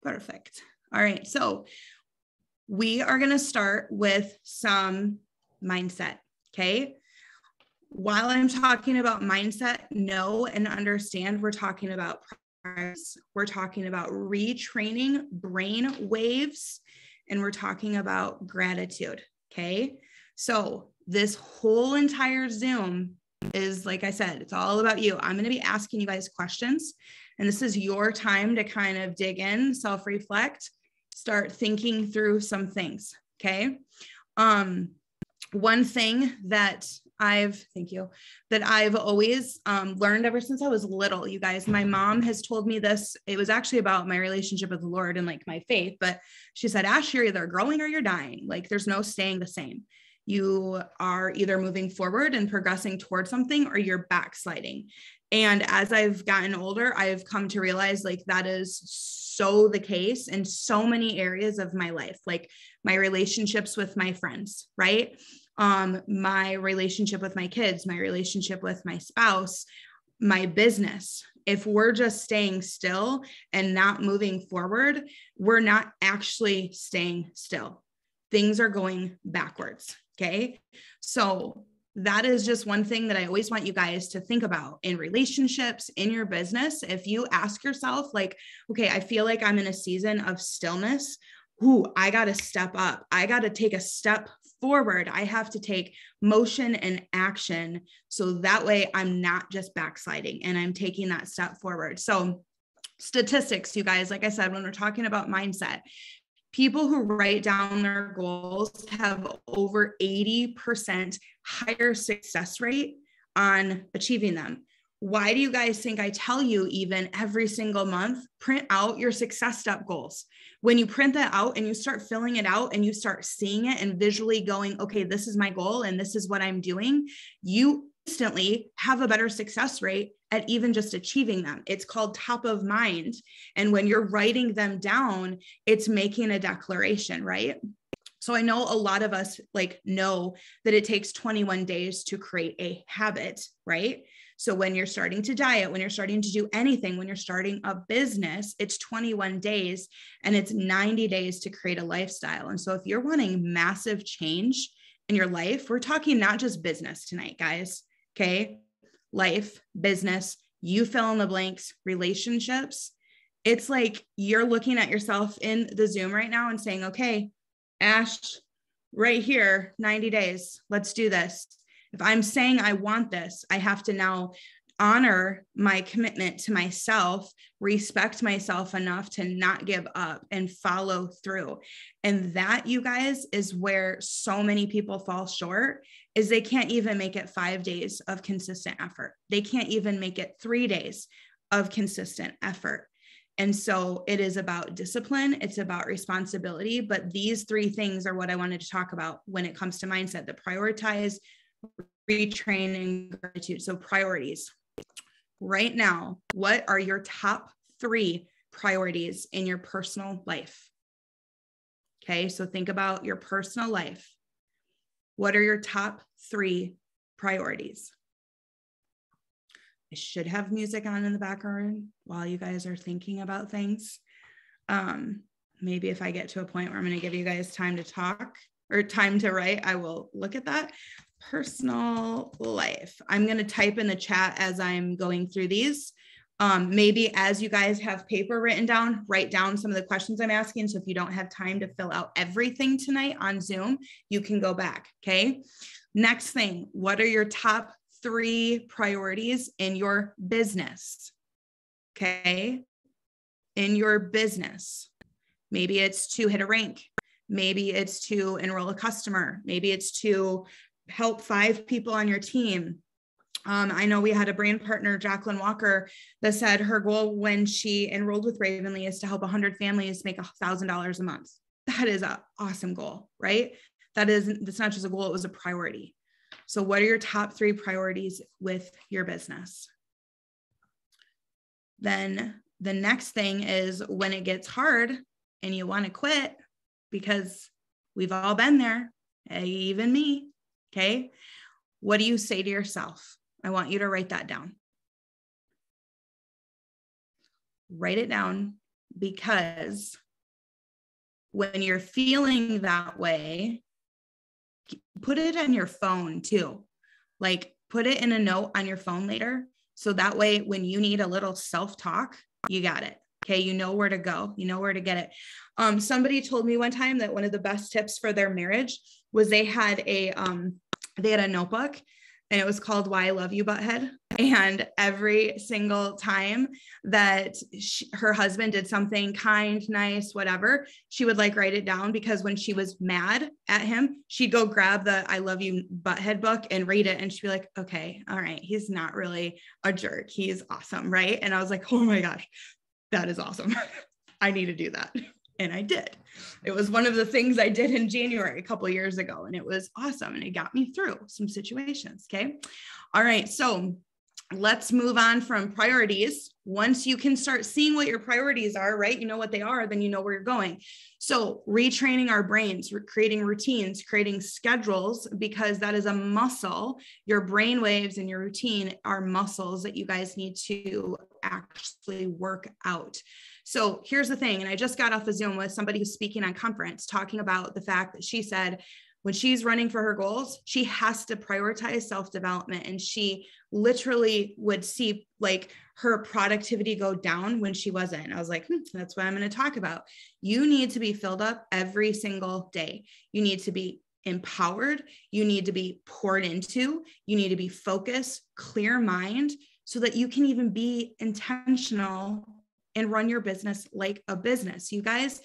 Perfect. All right. So we are going to start with some mindset. Okay. While I'm talking about mindset, know and understand we're talking about progress. We're talking about retraining brain waves, and we're talking about gratitude. Okay. So this whole entire Zoom is, like I said, it's all about you. I'm going to be asking you guys questions, and this is your time to kind of dig in, self-reflect, start thinking through some things. Okay. One thing that I've always learned ever since I was little, you guys, my mom has told me this. It was actually about my relationship with the Lord and like my faith, but she said, Ash, you're either growing or you're dying. Like there's no staying the same. You are either moving forward and progressing towards something, or you're backsliding. And as I've gotten older, I've come to realize like that is so the case in so many areas of my life, like my relationships with my friends, right? My relationship with my kids, my relationship with my spouse, my business. If we're just staying still and not moving forward, we're not actually staying still. Things are going backwards. Okay. So that is just one thing that I always want you guys to think about in relationships, in your business. If you ask yourself like, okay, I feel like I'm in a season of stillness. I got to step up. I got to take a step forward. I have to take motion and action. So that way I'm not just backsliding and I'm taking that step forward. So statistics, you guys, like I said, when we're talking about mindset, people who write down their goals have over 80% higher success rate on achieving them. Why do you guys think I tell you even every single month, print out your success step goals? When you print that out and you start filling it out and you start seeing it and visually going, okay, this is my goal and this is what I'm doing, you instantly have a better success rate at even just achieving them. It's called top of mind. And when you're writing them down, it's making a declaration, right? So I know a lot of us like know that it takes 21 days to create a habit, right? So when you're starting to diet, when you're starting to do anything, when you're starting a business, it's 21 days and it's 90 days to create a lifestyle. And so if you're wanting massive change in your life, we're talking not just business tonight, guys. Okay. Life, business, you fill in the blanks, relationships. It's like you're looking at yourself in the Zoom right now and saying, okay, Ash, right here, 90 days, let's do this. If I'm saying I want this, I have to now honor my commitment to myself, respect myself enough to not give up and follow through. And that, you guys, is where so many people fall short, is they can't even make it 5 days of consistent effort. They can't even make it 3 days of consistent effort. And so it is about discipline. It's about responsibility. But these 3 things are what I wanted to talk about when it comes to mindset: the prioritize, retrain, and gratitude. So priorities. Right now, what are your top 3 priorities in your personal life? Okay, so think about your personal life. What are your top 3 priorities? I should have music on in the background while you guys are thinking about things. Maybe if I get to a point where I'm going to give you guys time to talk or time to write, I will look at that. Personal life. I'm going to type in the chat as I'm going through these. Maybe as you guys have paper written down, write down some of the questions I'm asking. So if you don't have time to fill out everything tonight on Zoom, you can go back. Okay. Next thing, what are your top 3 priorities in your business? Okay. In your business, maybe it's to hit a rank. Maybe it's to enroll a customer. Maybe it's to help 5 people on your team. I know we had a brand partner, Jacqueline Walker, that said her goal when she enrolled with Ravenly is to help 100 families make $1,000 a month. That is an awesome goal, right? That's not just a goal, it was a priority. So what are your top 3 priorities with your business? Then the next thing is when it gets hard and you want to quit, because we've all been there, even me. Okay. What do you say to yourself? I want you to write that down. Write it down. because when you're feeling that way, put it on your phone too. Like put it in a note on your phone later. So that way, when you need a little self-talk, you got it. Okay. You know where to go. You know where to get it. Somebody told me one time that one of the best tips for their marriage was they had a notebook, and it was called Why I Love You, Butthead. And every single time that her husband did something kind, nice, whatever, she would like write it down, because when she was mad at him, she'd go grab the I Love You, Butthead book and read it. And she'd be like, okay, all right, he's not really a jerk. He's awesome. Right. And I was like, oh my gosh, that is awesome. I need to do that. And I did. It was one of the things I did in January a couple of years ago, and it was awesome. And it got me through some situations. Okay. All right. So let's move on from priorities. Once you can start seeing what your priorities are, right? You know what they are, then you know where you're going. So retraining our brains, creating routines, creating schedules, because that is a muscle. Your brain waves and your routine are muscles that you guys need to actually work out. So here's the thing. And I just got off a Zoom with somebody who's speaking on conference, talking about the fact that she said, when she's running for her goals, she has to prioritize self-development. And she literally would see like her productivity go down when she wasn't. I was like, that's what I'm going to talk about. You need to be filled up every single day. You need to be empowered. You need to be poured into. You need to be focused, clear mind, so that you can even be intentional and run your business like a business. You guys,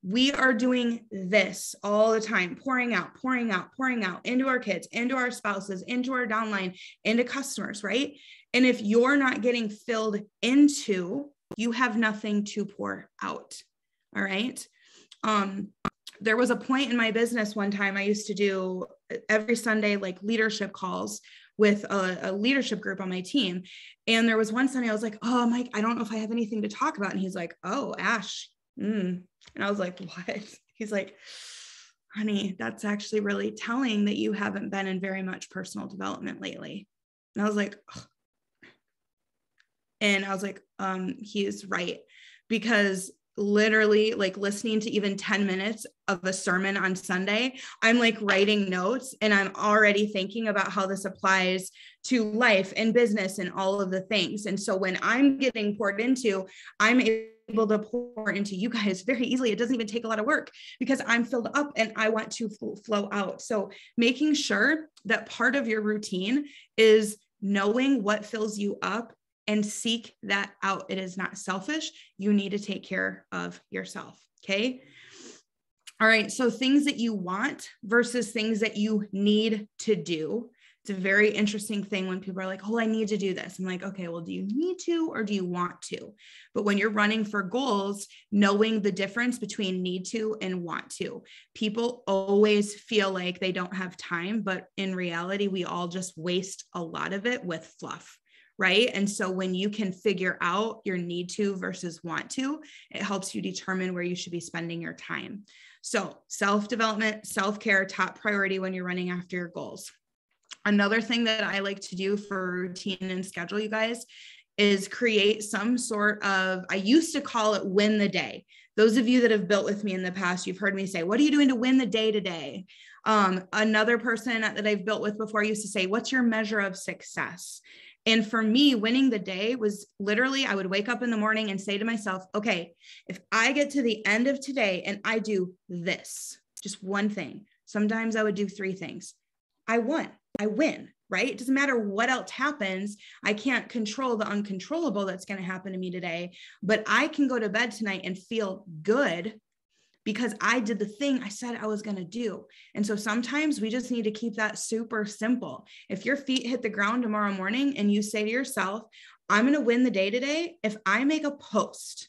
we are doing this all the time, pouring out into our kids, into our spouses, into our downline, into customers, right? And if you're not getting filled into, you have nothing to pour out. All right. There was a point in my business one time I used to do every Sunday, like leadership calls with a leadership group on my team. And there was one Sunday I was like, oh, Mike, I don't know if I have anything to talk about. And he's like, oh, Ash. And I was like, what? He's like, honey, that's actually really telling that you haven't been in very much personal development lately. And I was like, ugh. And I was like, he is right. Because literally like listening to even 10 minutes of a sermon on Sunday, I'm like writing notes and I'm already thinking about how this applies to life and business and all of the things. And so when I'm getting poured into, I'm able to pour into you guys very easily. It doesn't even take a lot of work because I'm filled up and I want to flow out. So making sure that part of your routine is knowing what fills you up and seek that out. It is not selfish. You need to take care of yourself. Okay. All right. So things that you want versus things that you need to do. It's a very interesting thing when people are like, oh, I need to do this. I'm like, okay, well, do you need to, or do you want to? But when you're running for goals, knowing the difference between need to and want to, people always feel like they don't have time, but in reality, we all just waste a lot of it with fluff. Right. And so when you can figure out your need to versus want to, it helps you determine where you should be spending your time. So self-development, self-care, top priority when you're running after your goals. Another thing that I like to do for routine and schedule, you guys, is create some sort of, I used to call it win the day. Those of you that have built with me in the past, you've heard me say, what are you doing to win the day today? Another person that I've built with before used to say, what's your measure of success? And for me, winning the day was literally, I would wake up in the morning and say to myself, okay, if I get to the end of today and I do this, just one thing, sometimes I would do 3 things. I won, I win, right? It doesn't matter what else happens. I can't control the uncontrollable that's going to happen to me today, but I can go to bed tonight and feel good because I did the thing I said I was going to do. And so sometimes we just need to keep that super simple. If your feet hit the ground tomorrow morning and you say to yourself, I'm going to win the day today. If I make a post,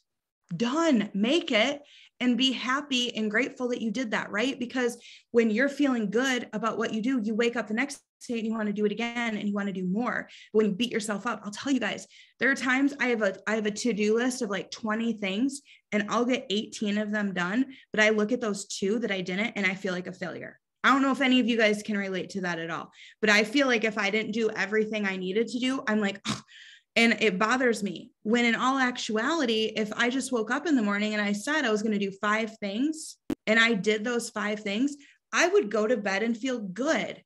done, make it and be happy and grateful that you did that, right? Because when you're feeling good about what you do, you wake up the next day and you want to do it again and you want to do more. But when you beat yourself up, I'll tell you guys, there are times I have a to-do list of like 20 things and I'll get 18 of them done, but I look at those 2 that I didn't and I feel like a failure. I don't know if any of you guys can relate to that at all, but I feel like if I didn't do everything I needed to do, I'm like, oh. And it bothers me when in all actuality, if I just woke up in the morning and I said I was going to do 5 things and I did those 5 things, I would go to bed and feel good.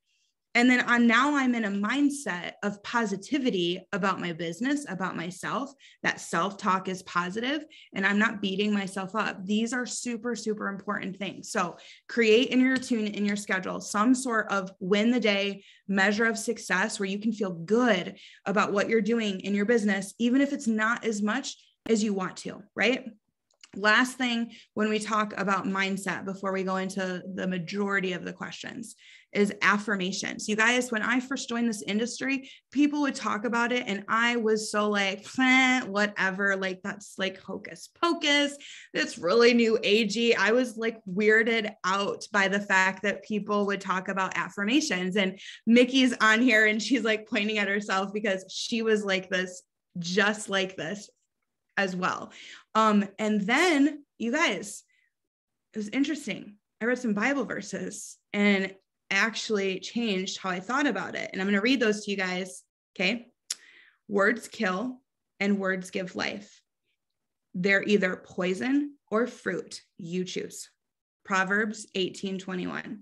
And then now I'm in a mindset of positivity about my business, about myself. That self-talk is positive and I'm not beating myself up. These are super, super important things. So create in your routine, in your schedule, some sort of win the day measure of success where you can feel good about what you're doing in your business, even if it's not as much as you want to, right? Last thing, when we talk about mindset, before we go into the majority of the questions, is affirmations. You guys, when I first joined this industry, people would talk about it and I was so like, whatever, like that's like hocus pocus. It's really new agey. I was like weirded out by the fact that people would talk about affirmations. And Mickey's on here and she's like pointing at herself because she was like this, just like this as well. And then you guys, it was interesting. I read some Bible verses and actually changed how I thought about it. And I'm going to read those to you guys. Okay. Words kill and words give life. They're either poison or fruit. You choose. Proverbs 18:21.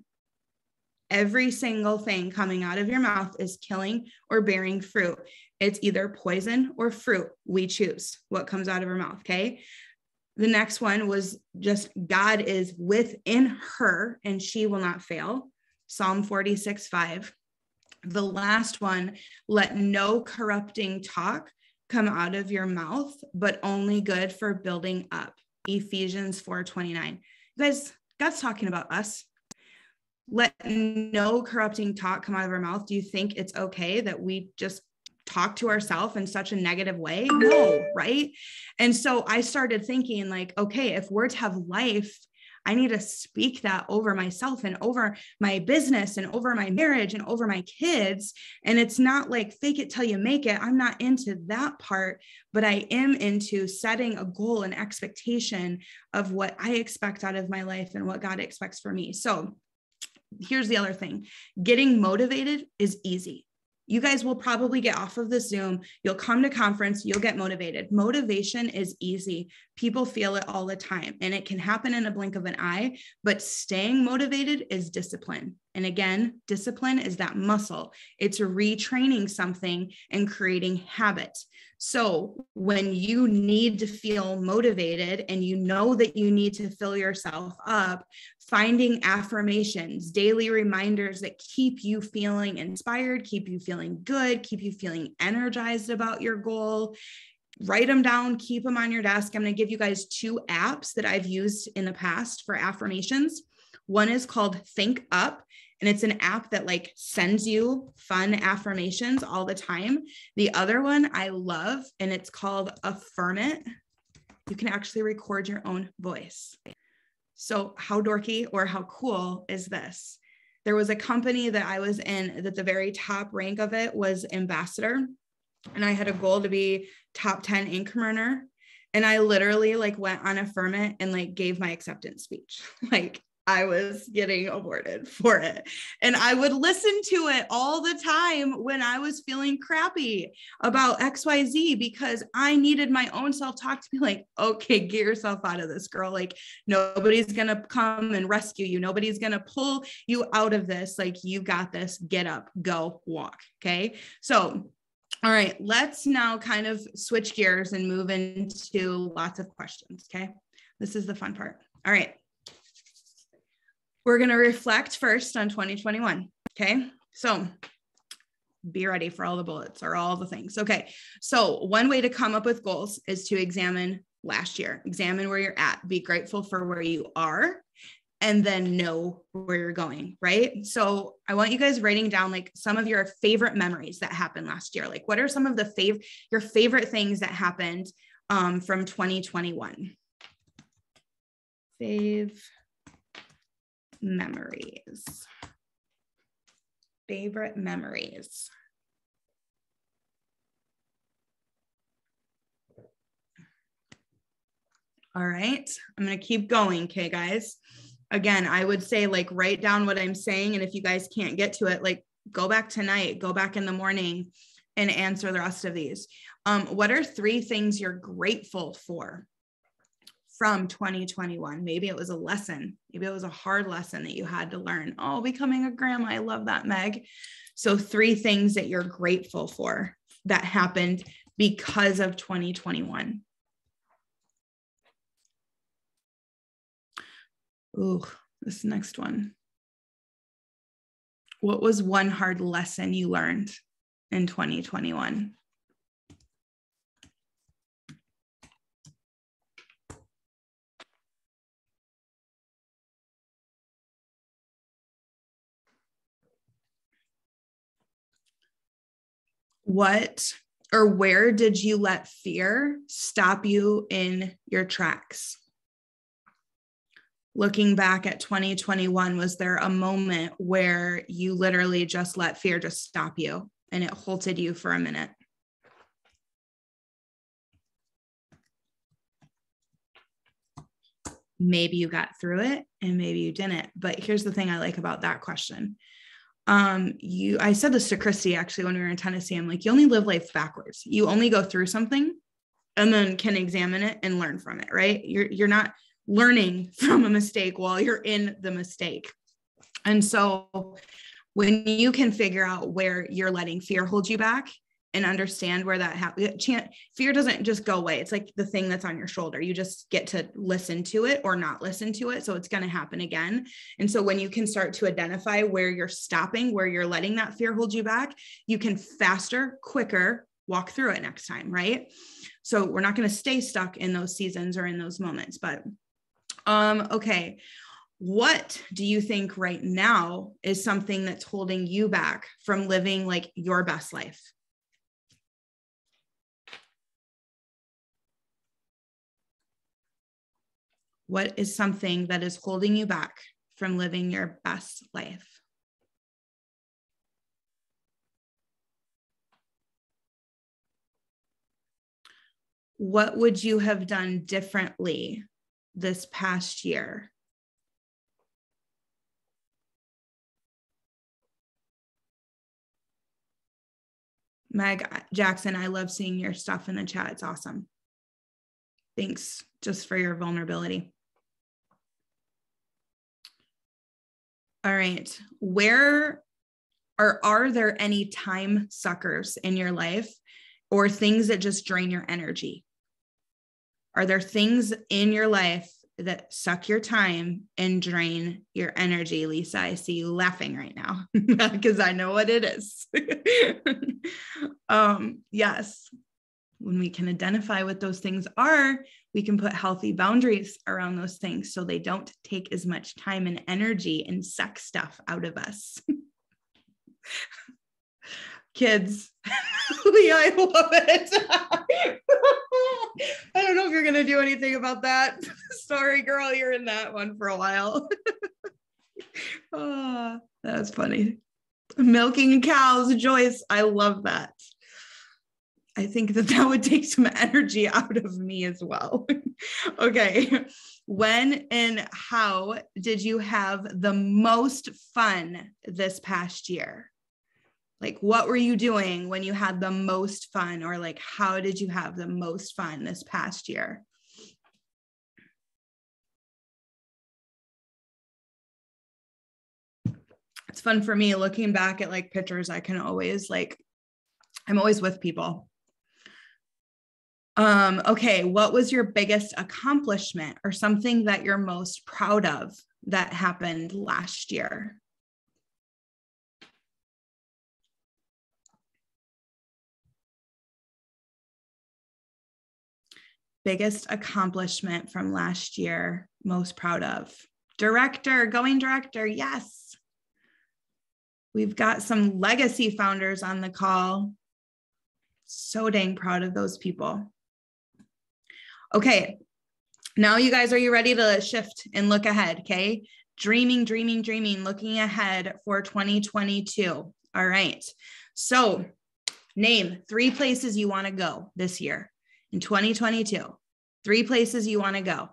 Every single thing coming out of your mouth is killing or bearing fruit. It's either poison or fruit. We choose what comes out of our mouth. Okay. The next one was just God is within her and she will not fail. Psalm 46:5. The last one, let no corrupting talk come out of your mouth, but only good for building up. Ephesians 4:29. You guys, God's talking about us. Let no corrupting talk come out of our mouth. Do you think it's okay that we just talk to ourselves in such a negative way? No, right? And so I started thinking like, okay, if words have life, I need to speak that over myself and over my business and over my marriage and over my kids. And it's not like fake it till you make it. I'm not into that part, but I am into setting a goal and expectation of what I expect out of my life and what God expects for me. So here's the other thing. Getting motivated is easy. You guys will probably get off of the Zoom. You'll come to conference. You'll get motivated. Motivation is easy. People feel it all the time and it can happen in a blink of an eye, but staying motivated is discipline. And again, discipline is that muscle. It's retraining something and creating habit. So when you need to feel motivated and you know that you need to fill yourself up, finding affirmations, daily reminders that keep you feeling inspired, keep you feeling good, keep you feeling energized about your goal. Write them down, keep them on your desk. I'm going to give you guys 2 apps that I've used in the past for affirmations. One is called Think Up, and it's an app that like sends you fun affirmations all the time. The other one I love, and it's called Affirm. You can actually record your own voice. So how dorky or how cool is this? There was a company that I was in that the very top rank of it was ambassador. And I had a goal to be top 10 income earner. And I literally like went on Affirm and like gave my acceptance speech. Like I was getting awarded for it. And I would listen to it all the time when I was feeling crappy about XYZ because I needed my own self-talk to be like, okay, get yourself out of this, girl. Like nobody's going to come and rescue you. Nobody's going to pull you out of this. Like you got this, get up, go walk. Okay. So, all right, let's now kind of switch gears and move into lots of questions. Okay. This is the fun part. All right. We're going to reflect first on 2021. Okay. So be ready for all the bullets or all the things. Okay. So one way to come up with goals is to examine last year, examine where you're at, be grateful for where you are, and then know where you're going. Right. So I want you guys writing down like some of your favorite memories that happened last year. Like what are some of the your favorite things that happened from 2021? Favorite memories. All right. I'm going to keep going. Okay, guys. Again, I would say like write down what I'm saying. And if you guys can't get to it, like go back tonight, go back in the morning, and answer the rest of these. What are 3 things you're grateful for from 2021? Maybe it was a lesson. Maybe it was a hard lesson that you had to learn. Oh, becoming a grandma. I love that, Meg. So 3 things that you're grateful for that happened because of 2021. Ooh, this next one. What was one hard lesson you learned in 2021? What or where did you let fear stop you in your tracks? Looking back at 2021, was there a moment where you literally just let fear just stop you and it halted you for a minute? Maybe you got through it and maybe you didn't. But here's the thing I like about that question. I said this to Christy actually when we were in Tennessee. I'm like, you only live life backwards. You only go through something and then can examine it and learn from it, right? You're not learning from a mistake while you're in the mistake. And so when you can figure out where you're letting fear hold you back and understand where that happens, fear doesn't just go away. It's like the thing that's on your shoulder. You just get to listen to it or not listen to it. So it's going to happen again. And so when you can start to identify where you're stopping, where you're letting that fear hold you back, you can faster, quicker walk through it next time, right? So we're not going to stay stuck in those seasons or in those moments, but okay. What do you think right now is something that's holding you back from living like your best life? What is something that is holding you back from living your best life? What would you have done differently this past year? Meg Jackson, I love seeing your stuff in the chat. It's awesome. Thanks just for your vulnerability. All right. Where are there any time suckers in your life or things that just drain your energy? Are there things in your life that suck your time and drain your energy? Lisa, I see you laughing right now because I know what it is. Yes. When we can identify what those things are, we can put healthy boundaries around those things so they don't take as much time and energy and suck stuff out of us. Kids, Leah, I love it. I don't know if you're going to do anything about that. Sorry, girl, you're in that one for a while. Oh, that's funny. Milking cows, Joyce. I love that. I think that would take some energy out of me as well. Okay. When and how did you have the most fun this past year? Like, what were you doing when you had the most fun? Or like, how did you have the most fun this past year? It's fun for me looking back at like pictures. I'm always with people. Okay. What was your biggest accomplishment or something that you're most proud of that happened last year? Biggest accomplishment from last year, most proud of. Going director. Yes. We've got some legacy founders on the call. So dang proud of those people. Okay. Now you guys, are you ready to shift and look ahead? Okay. Dreaming, looking ahead for 2022. All right. So name 3 places you want to go this year in 2022. 3 places you want to go.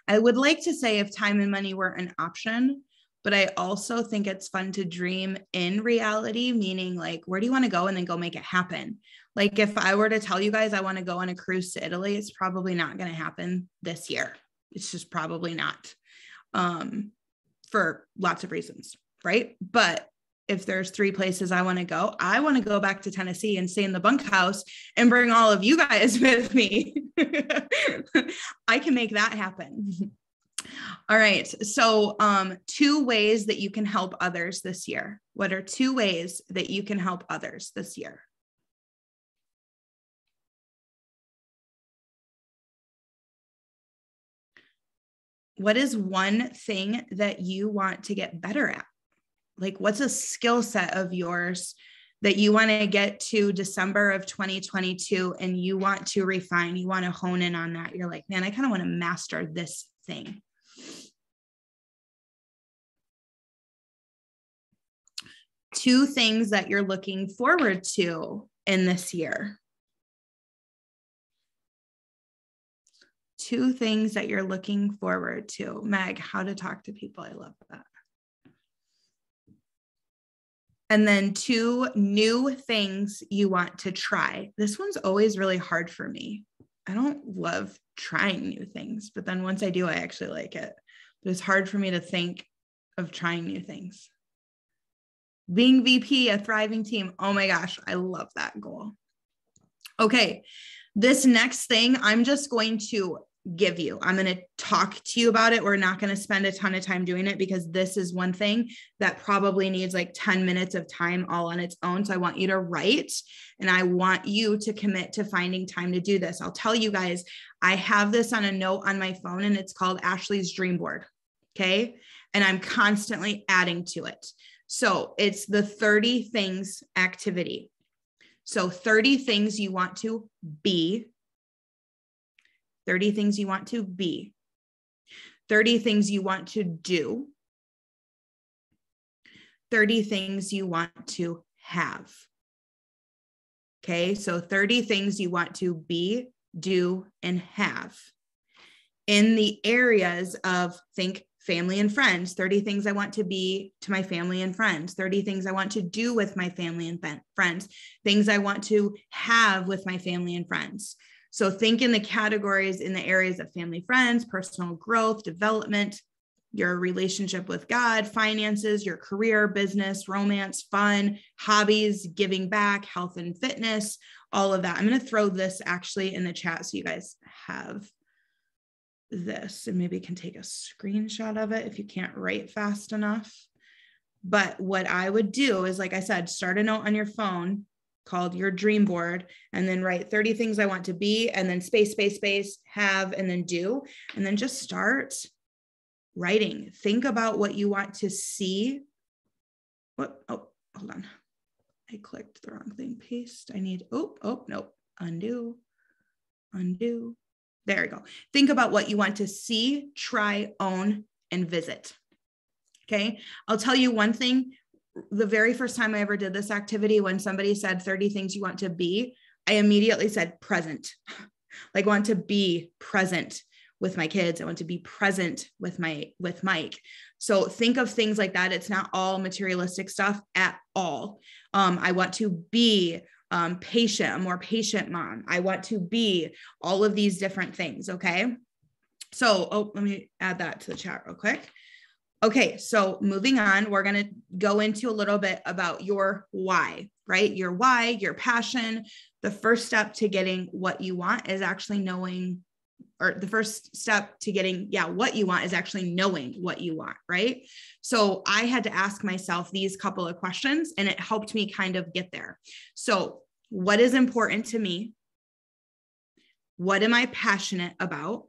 I would like to say if time and money were an option, but I also think it's fun to dream in reality, meaning like, where do you want to go? And then go make it happen. Like if I were to tell you guys, I want to go on a cruise to Italy, it's probably not going to happen this year. It's just probably not, for lots of reasons. Right. But if there's 3 places I want to go back to Tennessee and stay in the bunkhouse and bring all of you guys with me. I can make that happen. All right. So, 2 ways that you can help others this year. What are 2 ways that you can help others this year? What is one thing that you want to get better at? Like, what's a skill set of yours that you want to get to December of 2022 and you want to refine, you want to hone in on that? You're like, man, I kind of want to master this thing. 2 things that you're looking forward to in this year. 2 things that you're looking forward to. Meg, how to talk to people. I love that. And then 2 new things you want to try. This one's always really hard for me. I don't love trying new things, but then once I do, I actually like it. But it's hard for me to think of trying new things. Being VP, a thriving team. Oh my gosh, I love that goal. Okay, this next thing I'm just going to give you. I'm going to talk to you about it. We're not going to spend a ton of time doing it because this is one thing that probably needs like 10 minutes of time all on its own. So I want you to write and I want you to commit to finding time to do this. I'll tell you guys, I have this on a note on my phone and it's called Ashley's Dream Board. Okay. And I'm constantly adding to it. So it's the 30 things activity. So 30 things you want to be. 30 things you want to be, 30 things you want to do, 30 things you want to have. Okay, so 30 things you want to be, do, and have. In the areas of, think family and friends, 30 things I want to be to my family and friends, 30 things I want to do with my family and friends, things I want to have with my family and friends. So think in the categories in the areas of family, friends, personal growth, development, your relationship with God, finances, your career, business, romance, fun, hobbies, giving back, health and fitness, all of that. I'm going to throw this actually in the chat so you guys have this and maybe can take a screenshot of it if you can't write fast enough. But what I would do is, like I said, start a note on your phone called your dream board, and then write 30 things I want to be, and then space, have, and then do, and then just start writing. Think about what you want to see. What? Oh, hold on. I clicked the wrong thing. Paste. I need, nope. Undo. There we go. Think about what you want to see, try, own, and visit. Okay. I'll tell you one thing. The very first time I ever did this activity, when somebody said 30 things you want to be, I immediately said present. Like, want to be present with my kids. I want to be present with Mike. So think of things like that. It's not all materialistic stuff at all. I want to be patient, a more patient mom. I want to be all of these different things. Okay. So, let me add that to the chat real quick. Okay, so moving on, we're going to go into a little bit about your why, right? Your why, your passion. The first step to getting what you want is actually knowing, or the first step to getting, what you want is actually knowing what you want, right? So I had to ask myself these couple of questions and it helped me kind of get there. So what is important to me? What am I passionate about?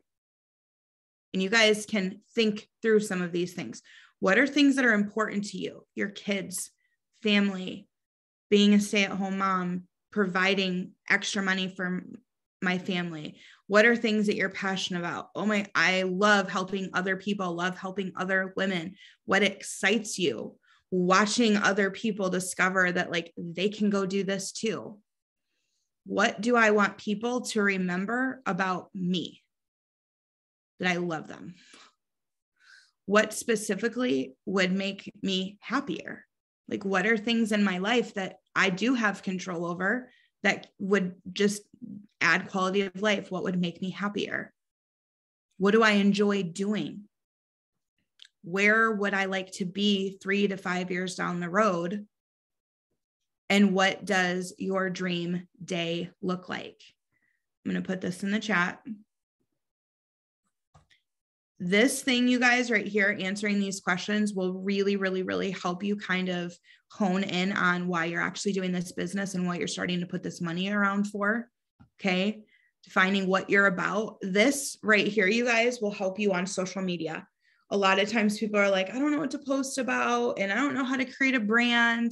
And you guys can think through some of these things. What are things that are important to you? Your kids, family, being a stay-at-home mom, providing extra money for my family. What are things that you're passionate about? I love helping other people, love helping other women. What excites you? Watching other people discover that like they can go do this too. What do I want people to remember about me? That I love them. what specifically would make me happier? Like, what are things in my life that I do have control over that would just add quality of life? What would make me happier? What do I enjoy doing? Where would I like to be 3 to 5 years down the road? And what does your dream day look like? I'm going to put this in the chat. This thing, you guys, right here, answering these questions will really, really, really help you kind of hone in on why you're actually doing this business and what you're starting to put this money around for. Okay. Defining what you're about. This right here, you guys, will help you on social media. A lot of times people are like, I don't know what to post about, and I don't know how to create a brand.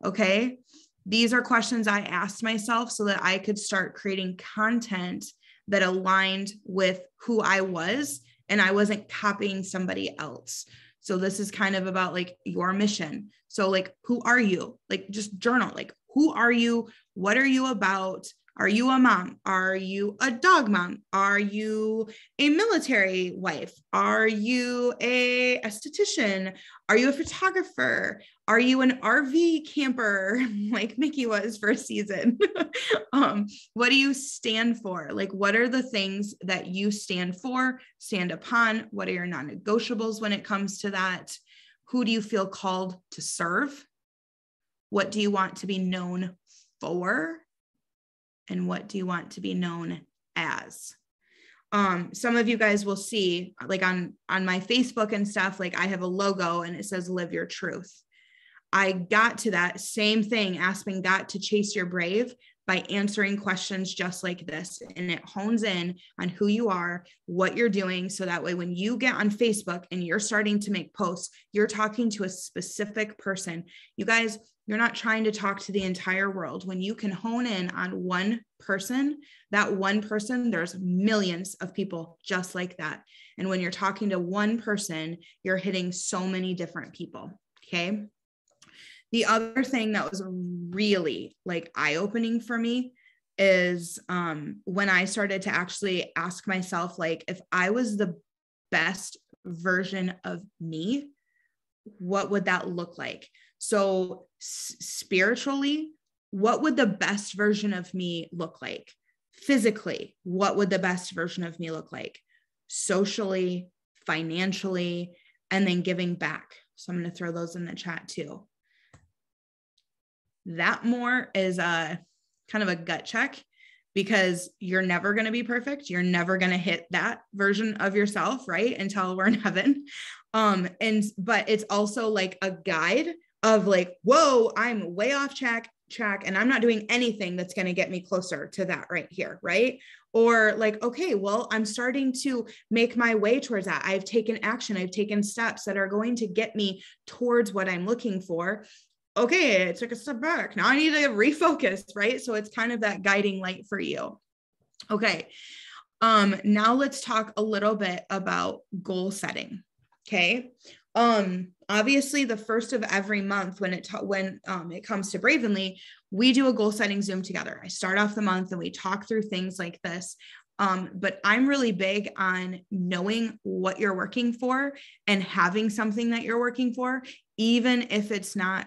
Okay. These are questions I asked myself so that I could start creating content that aligned with who I was, and I wasn't copying somebody else. So this is kind of about like your mission. So like, who are you? Like, just journal, like, who are you? What are you about? Are you a mom? Are you a dog mom? Are you a military wife? Are you a esthetician? Are you a photographer? Are you an RV camper like Mickey was for a season? What do you stand for? Like, what are the things that you stand for, stand upon? What are your non-negotiables when it comes to that? Who do you feel called to serve? What do you want to be known for? And what do you want to be known as? Some of you guys will see, like on my Facebook and stuff, like I have a logo and it says live your truth. I got to that same thing, asking God to chase your brave by answering questions just like this. And it hones in on who you are, what you're doing. So that way, when you get on Facebook and you're starting to make posts, you're talking to a specific person. You guys, you're not trying to talk to the entire world. When you can hone in on one person, that one person, there's millions of people just like that. And when you're talking to one person, you're hitting so many different people. Okay. The other thing that was really like eye-opening for me is when I started to actually ask myself, like, if I was the best version of me, what would that look like? So spiritually, what would the best version of me look like? Physically, what would the best version of me look like? Socially, financially, and then giving back. So I'm going to throw those in the chat too. That more is a kind of a gut check, because you're never going to be perfect. You're never going to hit that version of yourself, right? Until we're in heaven. But it's also like a guide of like, whoa, I'm way off track, and I'm not doing anything that's going to get me closer to that right here. Right. Or like, okay, well, I'm starting to make my way towards that. I've taken action. I've taken steps that are going to get me towards what I'm looking for. Okay, I took a step back. Now I need to refocus, right? So it's kind of that guiding light for you. Okay. Now let's talk a little bit about goal setting. Okay. Obviously the first of every month when it comes to Bravenly, we do a goal setting Zoom together. I start off the month and we talk through things like this. But I'm really big on knowing what you're working for and having something that you're working for, even if it's not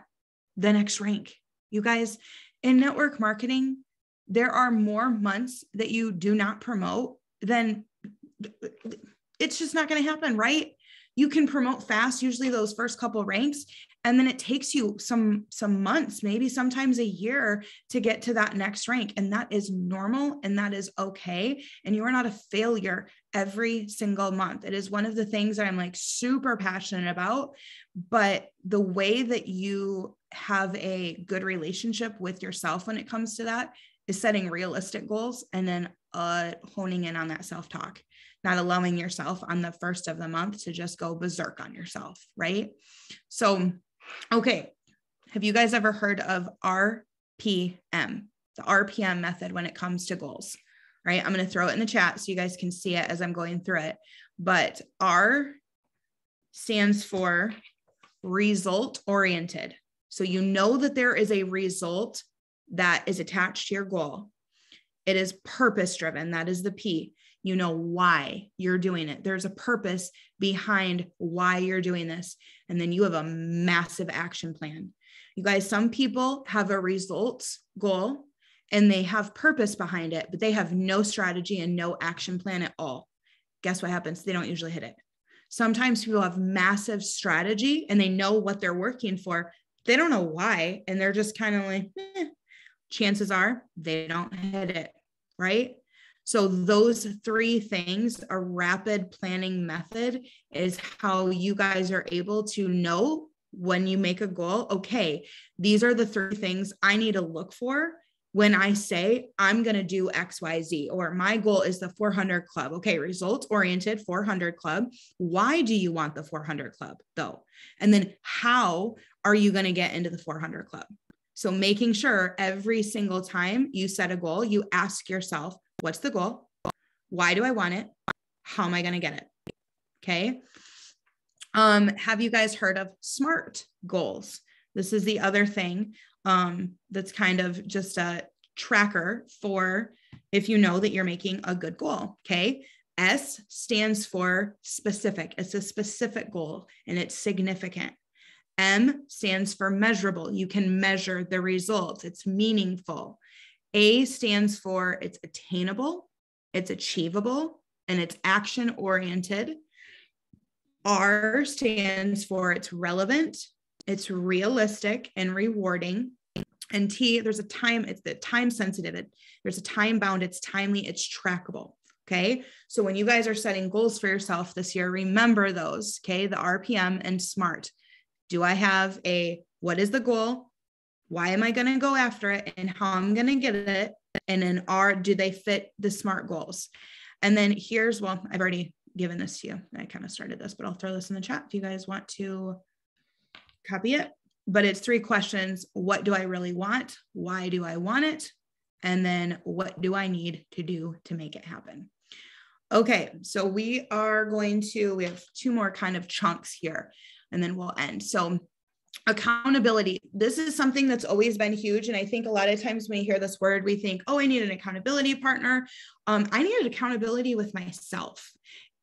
the next rank. You guys, in network marketing, there are more months that you do not promote than it's just not going to happen, right? You can promote fast, usually those first couple ranks, and then it takes you some months, maybe sometimes a year to get to that next rank. And that is normal and that is okay. And you are not a failure every single month. It is one of the things that I'm like super passionate about, but the way that you have a good relationship with yourself when it comes to that is setting realistic goals and then honing in on that self-talk, not allowing yourself on the first of the month to just go berserk on yourself, right? So, okay. Have you guys ever heard of RPM, the RPM method when it comes to goals, right? I'm going to throw it in the chat so you guys can see it as I'm going through it. But R stands for result oriented. So you know that there is a result that is attached to your goal. It is purpose driven. That is the P. You know why you're doing it. There's a purpose behind why you're doing this. And then you have a massive action plan. You guys, some people have a results goal and they have purpose behind it, but they have no strategy and no action plan at all. Guess what happens? They don't usually hit it. Sometimes people have massive strategy and they know what they're working for. They don't know why. And they're just kind of like, chances are they don't hit it, right? So those three things, a rapid planning method, is how you guys are able to know when you make a goal, okay, these are the three things I need to look for when I say I'm going to do X, Y, Z, or my goal is the 400 club. Okay, results oriented 400 club. Why do you want the 400 club though? And then how are you going to get into the 400 club? So making sure every single time you set a goal, you ask yourself, what's the goal? Why do I want it? How am I going to get it? Okay. Have you guys heard of SMART goals? This is the other thing that's kind of just a tracker for if you know that you're making a good goal. Okay. S stands for specific. It's a specific goal and it's significant. M stands for measurable. You can measure the results. It's meaningful. A stands for it's attainable, it's achievable, and it's action oriented. R stands for it's relevant, it's realistic and rewarding. And T, there's a time, it's the time sensitive. There's a time bound, it's timely, it's trackable. Okay. So when you guys are setting goals for yourself this year, remember those, okay? The RPM and SMART. Do I have what is the goal? Why am I going to go after it and how I'm going to get it? And then do they fit the SMART goals? And then I've already given this to you. I kind of started this, but I'll throw this in the chat if you guys want to copy it. But it's 3 questions. What do I really want? Why do I want it? And then what do I need to do to make it happen? Okay, so we have 2 more kind of chunks here, and then we'll end. So accountability. This is something that's always been huge. And I think a lot of times when we hear this word, we think, oh, I need an accountability partner. I needed accountability with myself.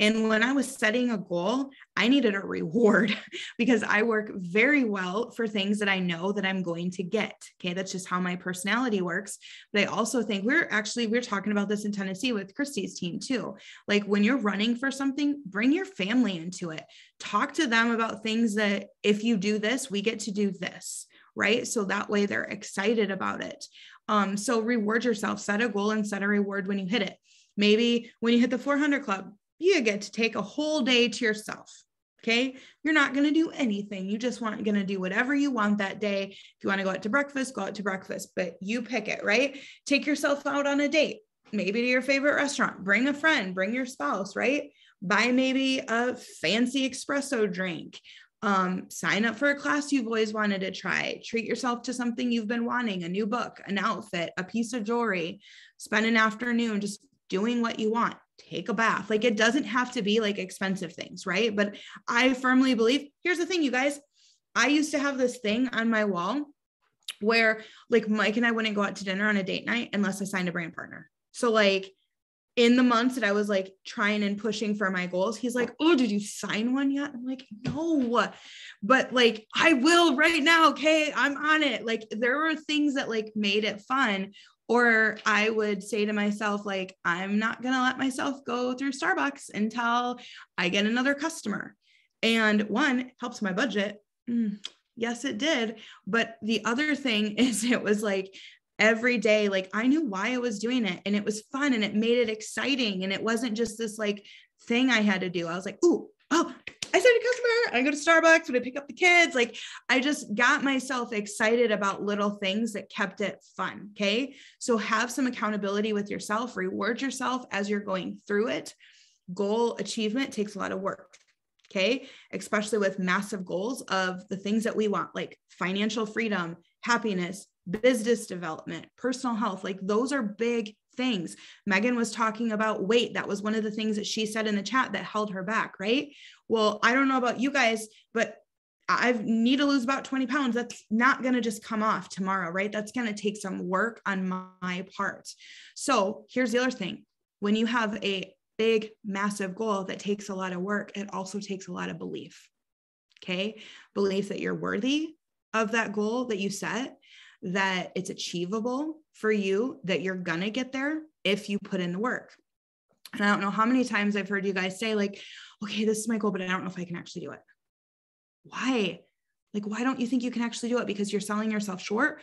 And when I was setting a goal, I needed a reward because I work very well for things that I know that I'm going to get. Okay. That's just how my personality works. But I also think we're talking about this in Tennessee with Christy's team too. Like when you're running for something, bring your family into it. Talk to them about things that if you do this, we get to do this, right? So that way they're excited about it. So reward yourself, set a goal and set a reward when you hit it. Maybe when you hit the 400 club, you get to take a whole day to yourself. Okay. You're not going to do anything. You just going to do whatever you want that day. If you want to go out to breakfast, but you pick it, right? Take yourself out on a date, maybe to your favorite restaurant, bring a friend, bring your spouse, right? Buy maybe a fancy espresso drink, sign up for a class you've always wanted to try, treat yourself to something you've been wanting, a new book, an outfit, a piece of jewelry, spend an afternoon just doing what you want. Take a bath. Like it doesn't have to be like expensive things, right? But I firmly believe, here's the thing, you guys, I used to have this thing on my wall where like Mike and I wouldn't go out to dinner on a date night unless I signed a brand partner. So like in the months that I was like trying and pushing for my goals, he's like, oh, did you sign one yet? I'm like, no, but like, I will right now. Okay. I'm on it. Like there were things that like made it fun. Or I would say to myself, like, I'm not going to let myself go through Starbucks until I get another customer. And one, helps my budget. Yes, it did. But the other thing is it was like every day, like I knew why I was doing it and it was fun and it made it exciting. And it wasn't just this like thing I had to do. I was like, I said a customer, I go to Starbucks when I pick up the kids. Like I just got myself excited about little things that kept it fun. Okay. So have some accountability with yourself, reward yourself as you're going through it. Goal achievement takes a lot of work. Okay. Especially with massive goals of the things that we want, like financial freedom, happiness, business development, personal health. Like those are big things. Megan was talking about weight. That was one of the things that she said in the chat that held her back, right? Well, I don't know about you guys, but I need to lose about 20 pounds. That's not going to just come off tomorrow, right? That's going to take some work on my part. So here's the other thing. When you have a big, massive goal that takes a lot of work, it also takes a lot of belief. Okay. Belief that you're worthy of that goal that you set, that it's achievable for you, that you're going to get there if you put in the work. And I don't know how many times I've heard you guys say like, okay, this is my goal, but I don't know if I can actually do it. Why? Like, why don't you think you can actually do it? Because you're selling yourself short?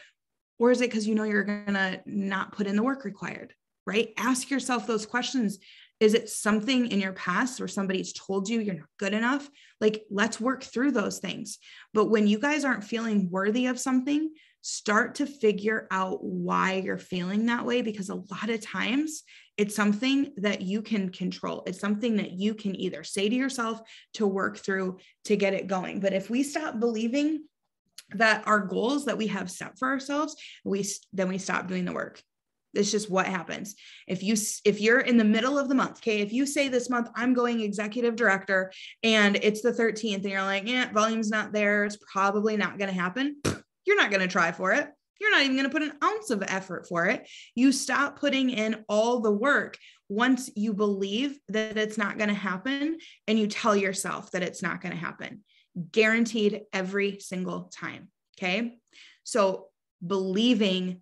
Or is it because you know you're going to not put in the work required, right? Ask yourself those questions. Is it something in your past where somebody's told you you're not good enough? Like, let's work through those things. But when you guys aren't feeling worthy of something, start to figure out why you're feeling that way, because a lot of times it's something that you can control. It's something that you can either say to yourself to work through to get it going. But if we stop believing that our goals that we have set for ourselves, then we stop doing the work. It's just what happens. If you're in the middle of the month, okay, if you say this month, I'm going executive director and it's the 13th and you're like, yeah, volume's not there, it's probably not going to happen. You're not going to try for it. You're not even going to put an ounce of effort for it. You stop putting in all the work once you believe that it's not going to happen and you tell yourself that it's not going to happen. Guaranteed every single time. Okay. So believing,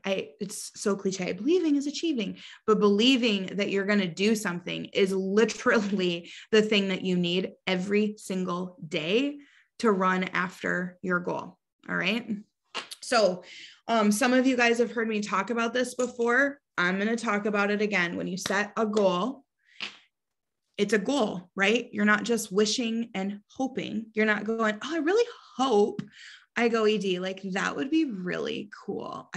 it's so cliche, believing is achieving, but believing that you're going to do something is literally the thing that you need every single day to run after your goal. All right. So some of you guys have heard me talk about this before. I'm going to talk about it again. When you set a goal, it's a goal, right? You're not just wishing and hoping. You're not going, oh, I really hope I go ED. Like, that would be really cool.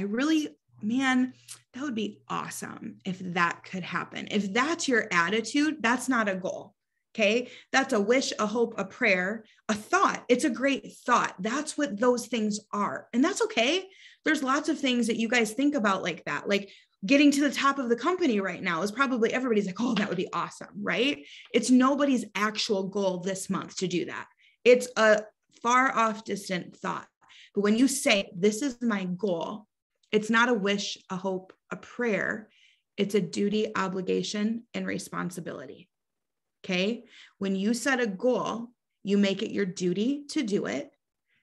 Man, that would be awesome if that could happen. If that's your attitude, that's not a goal. Okay. That's a wish, a hope, a prayer, a thought. It's a great thought. That's what those things are. And that's okay. There's lots of things that you guys think about like that. Like getting to the top of the company right now is probably everybody's like, oh, that would be awesome. Right. It's nobody's actual goal this month to do that. It's a far off distant thought. But when you say, this is my goal, it's not a wish, a hope, a prayer. It's a duty, obligation, and responsibility. Okay. When you set a goal, you make it your duty to do it.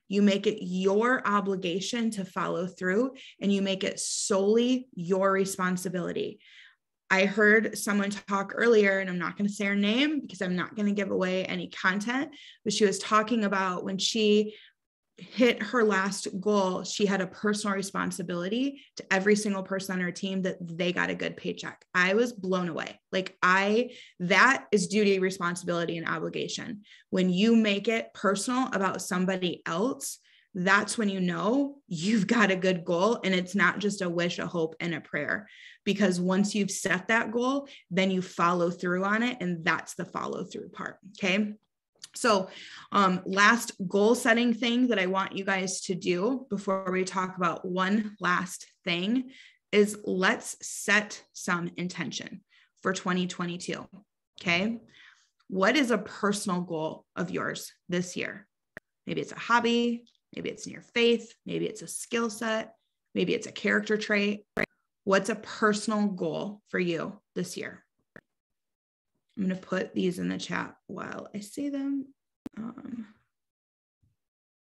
You make it your obligation to follow through, and you make it solely your responsibility. I heard someone talk earlier, and I'm not going to say her name because I'm not going to give away any content, but she was talking about when she hit her last goal, she had a personal responsibility to every single person on her team that they got a good paycheck. I was blown away. Like that is duty, responsibility, and obligation. When you make it personal about somebody else, that's when you know you've got a good goal, and it's not just a wish, a hope, and a prayer. Because once you've set that goal, then you follow through on it, and that's the follow through part. Okay. So last goal setting thing that I want you guys to do before we talk about one last thing is let's set some intention for 2022. Okay. What is a personal goal of yours this year? Maybe it's a hobby, maybe it's in your faith, maybe it's a skill set, maybe it's a character trait. What's a personal goal for you this year? I'm going to put these in the chat while I say them.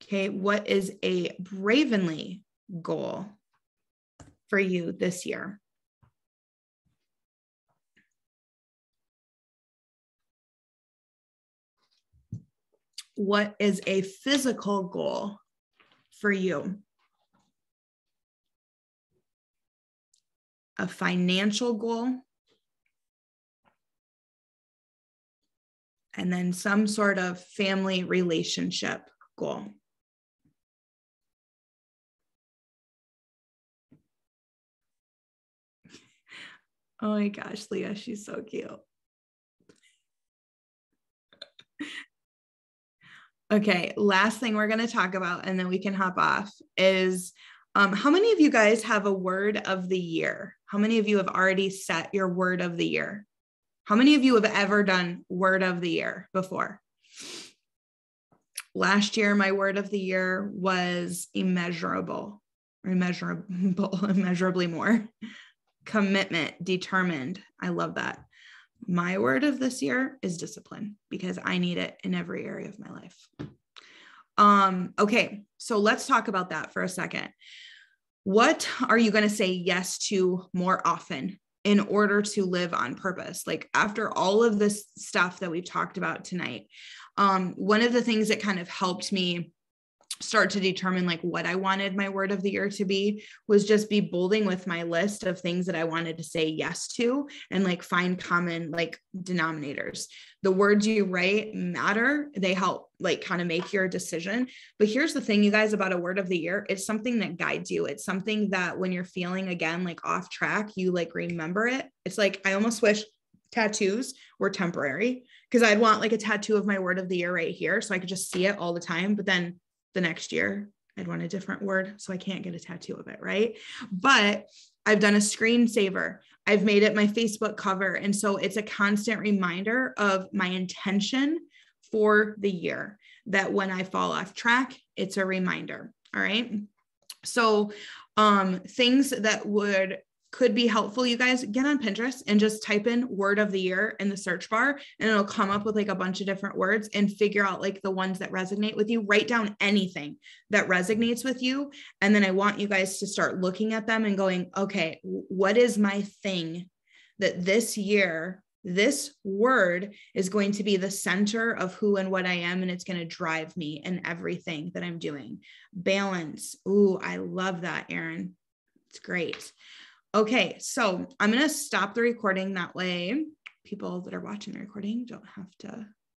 Okay, what is a Bravenly goal for you this year? What is a physical goal for you? A financial goal? And then some sort of family relationship goal. Oh my gosh, Leah, she's so cute. Okay, last thing we're going to talk about, and then we can hop off, is how many of you guys have a word of the year? How many of you have already set your word of the year? How many of you have ever done word of the year before? Last year, my word of the year was immeasurable, immeasurably more. Commitment, determined. I love that. My word of this year is discipline, because I need it in every area of my life. Okay, so let's talk about that for a second. What are you going to say yes to more often in order to live on purpose? Like, after all of this stuff that we've talked about tonight, one of the things that kind of helped me start to determine like what I wanted my word of the year to be was just be bolding with my list of things that I wanted to say yes to, and like find common like denominators. The words you write matter. They help like kind of make your decision. But here's the thing, you guys, about a word of the year. It's something that guides you. It's something that when you're feeling again, like off track, you like remember it. It's like, I almost wish tattoos were temporary, because I'd want like a tattoo of my word of the year right here, so I could just see it all the time. But then the next year I'd want a different word, so I can't get a tattoo of it, right? But I've done a screensaver. I've made it my Facebook cover. And so it's a constant reminder of my intention for the year, that when I fall off track, it's a reminder. All right. So things that could be helpful, you guys, get on Pinterest and just type in word of the year in the search bar, and it'll come up with like a bunch of different words, and figure out like the ones that resonate with you. Write down anything that resonates with you. And then I want you guys to start looking at them and going, okay, what is my thing that this year, this word is going to be the center of who and what I am, and it's going to drive me in everything that I'm doing. Balance. Ooh, I love that, Erin. It's great. Okay, so I'm going to stop the recording. That way people that are watching the recording don't have to